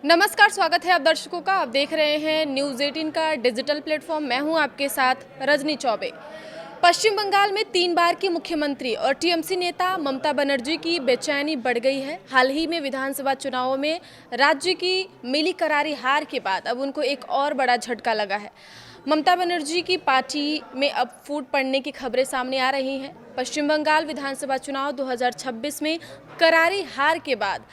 नमस्कार, स्वागत है आप दर्शकों का। आप देख रहे हैं न्यूज़ 18 का डिजिटल प्लेटफॉर्म। मैं हूं आपके साथ रजनी चौबे। पश्चिम बंगाल में 3 बार की मुख्यमंत्री और टीएमसी नेता ममता बनर्जी की बेचैनी बढ़ गई है। हाल ही में विधानसभा चुनावों में राज्य की मिली करारी हार के बाद अब उनको एक और बड़ा झटका लगा है। ममता बनर्जी की पार्टी में अब फूट पड़ने की खबरें सामने आ रही हैं। पश्चिम बंगाल विधानसभा चुनाव 2026 में करारी हार के बाद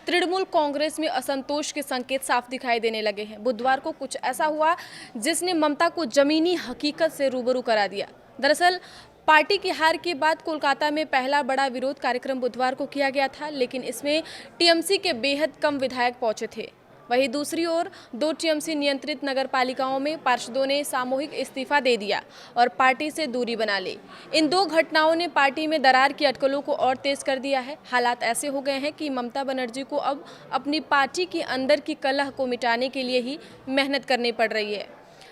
तृणमूल कांग्रेस में असंतोष के संकेत साफ दिखाई देने लगे हैं। बुधवार को कुछ ऐसा हुआ जिसने ममता को जमीनी हकीकत से रूबरू करा दिया। दरअसल पार्टी की हार के बाद कोलकाता में पहला बड़ा विरोध कार्यक्रम बुधवार को किया गया था, लेकिन इसमें टीएमसी के बेहद कम विधायक पहुंचे थे। वहीं दूसरी ओर 2 टीएमसी नियंत्रित नगर पालिकाओं में पार्षदों ने सामूहिक इस्तीफा दे दिया और पार्टी से दूरी बना ली। इन 2 घटनाओं ने पार्टी में दरार की अटकलों को और तेज कर दिया है। हालात ऐसे हो गए हैं कि ममता बनर्जी को अब अपनी पार्टी के अंदर की कलह को मिटाने के लिए ही मेहनत करनी पड़ रही है।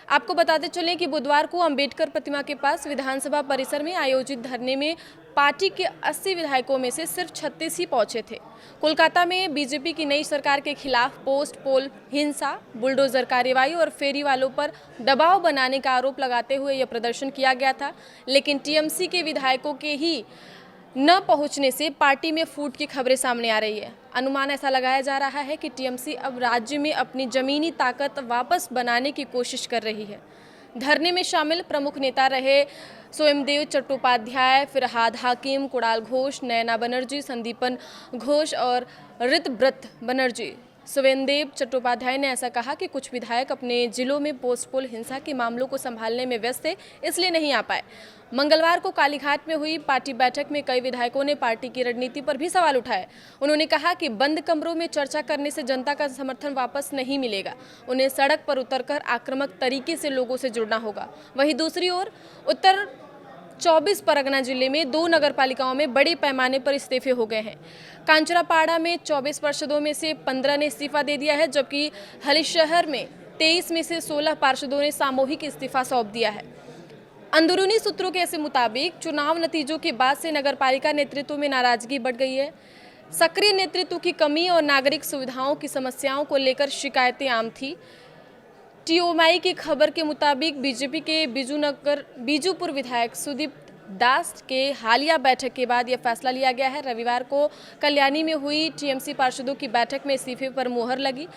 आपको बताते चलें कि बुधवार को अंबेडकर प्रतिमा के पास विधानसभा परिसर में आयोजित धरने में पार्टी के 80 विधायकों में से सिर्फ 36 ही पहुंचे थे। कोलकाता में बीजेपी की नई सरकार के खिलाफ पोस्ट पोल हिंसा, बुलडोजर कार्यवाही और फेरी वालों पर दबाव बनाने का आरोप लगाते हुए यह प्रदर्शन किया गया था, लेकिन टीएमसी के विधायकों के ही न पहुंचने से पार्टी में फूट की खबरें सामने आ रही है। अनुमान ऐसा लगाया जा रहा है कि टीएमसी अब राज्य में अपनी जमीनी ताकत वापस बनाने की कोशिश कर रही है। धरने में शामिल प्रमुख नेता रहे सोमदेव चट्टोपाध्याय, फिरहाद हाकिम, कुणाल घोष, नयना बनर्जी, संदीपन घोष और ऋतव्रत बनर्जी। सोमदेव चट्टोपाध्याय ने ऐसा कहा कि कुछ विधायक अपने जिलों में पोस्ट पोल हिंसा के मामलों को संभालने में व्यस्त थे, इसलिए नहीं आ पाए। मंगलवार को कालीघाट में हुई पार्टी बैठक में कई विधायकों ने पार्टी की रणनीति पर भी सवाल उठाए। उन्होंने कहा कि बंद कमरों में चर्चा करने से जनता का समर्थन वापस नहीं मिलेगा। उन्हें सड़क पर उतरकर आक्रामक तरीके से लोगों से जुड़ना होगा। वहीं दूसरी ओर उत्तर 24 परगना जिले में 2 नगरपालिकाओं में बड़े पैमाने पर इस्तीफे हो गए हैं। कांचरापाड़ा में 24 पार्षदों में से 15 ने इस्तीफा दे दिया है, जबकि हलीशहर में 23 में से 16 पार्षदों ने सामूहिक इस्तीफा सौंप दिया है। अंदरूनी सूत्रों के मुताबिक चुनाव नतीजों के बाद से नगरपालिका नेतृत्व में नाराजगी बढ़ गई है। सक्रिय नेतृत्व की कमी और नागरिक सुविधाओं की समस्याओं को लेकर शिकायतें आम थी। टीओमाई की खबर के मुताबिक बीजेपी के बीजूपुर विधायक सुदीप दास के हालिया बैठक के बाद यह फैसला लिया गया है। रविवार को कल्याणी में हुई टीएमसी पार्षदों की बैठक में इस्तीफे पर मुहर लगी।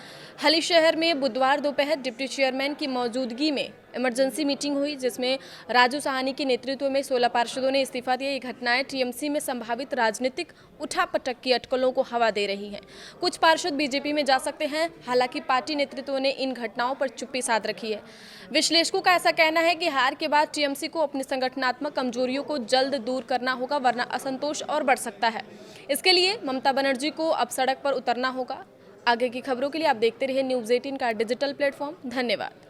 हलीशहर में बुधवार दोपहर डिप्टी चेयरमैन की मौजूदगी में इमरजेंसी मीटिंग हुई, जिसमें राजू साहनी के नेतृत्व में 16 पार्षदों ने इस्तीफा दिया। ये घटनाएं टीएमसी में संभावित राजनीतिक उठापटक की अटकलों को हवा दे रही हैं। कुछ पार्षद बीजेपी में जा सकते हैं, हालांकि पार्टी नेतृत्व ने इन घटनाओं पर चुप्पी साध रखी है। विश्लेषकों का ऐसा कहना है कि हार के बाद टीएमसी को अपनी संगठनात्मक कमजोरियों को जल्द दूर करना होगा, वरना असंतोष और बढ़ सकता है। इसके लिए ममता बनर्जी को अब सड़क पर उतरना होगा। आगे की खबरों के लिए आप देखते रहिए न्यूज़ 18 का डिजिटल प्लेटफॉर्म। धन्यवाद।